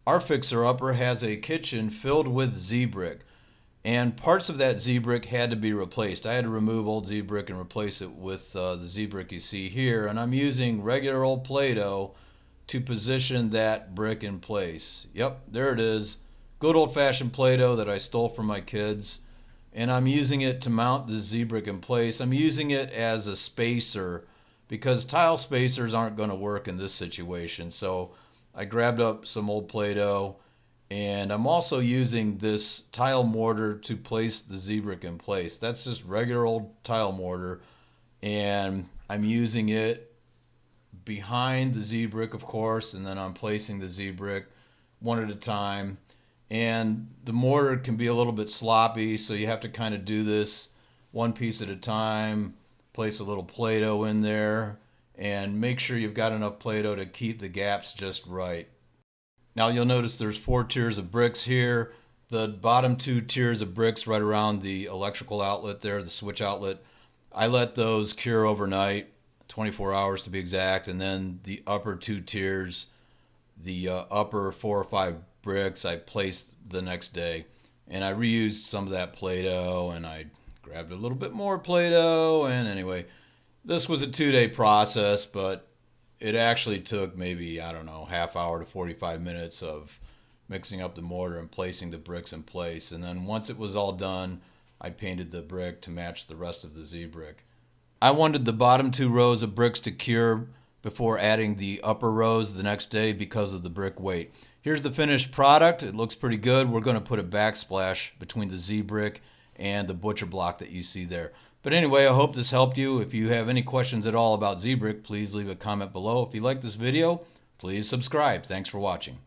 Our fixer-upper has a kitchen filled with Z-brick, and parts of that Z-brick had to be replaced. I had to remove old Z-brick and replace it with the Z-brick you see here, and I'm using regular old play-doh to position that brick in place. Yep, there it is. Good old-fashioned play-doh that I stole from my kids, and I'm using it to mount the Z-brick in place. I'm using it as a spacer because tile spacers aren't going to work in this situation. So I grabbed up some old Play-Doh, and I'm also using this tile mortar to place the Z-brick in place. That's just regular old tile mortar, and I'm using it behind the Z-brick, of course, and then I'm placing the Z-brick one at a time. And the mortar can be a little bit sloppy, so you have to kind of do this one piece at a time, place a little Play-Doh in there, and make sure you've got enough Play-Doh to keep the gaps just right. Now you'll notice there's 4 tiers of bricks here. The bottom 2 tiers of bricks right around the electrical outlet there, the switch outlet, I let those cure overnight, 24 hours to be exact, and then the upper 2 tiers, the upper 4 or 5 bricks, I placed the next day. And I reused some of that Play-Doh, and I grabbed a little bit more Play-Doh, and anyway, this was a 2-day process, but it actually took maybe, I don't know, half hour to 45 minutes of mixing up the mortar and placing the bricks in place. And then once it was all done, I painted the brick to match the rest of the Z brick. I wanted the bottom 2 rows of bricks to cure before adding the upper rows the next day because of the brick weight. Here's the finished product. It looks pretty good. We're going to put a backsplash between the Z brick and the butcher block that you see there. But anyway, I hope this helped you. If you have any questions at all about Z brick, please leave a comment below. If you like this video, please subscribe. Thanks for watching.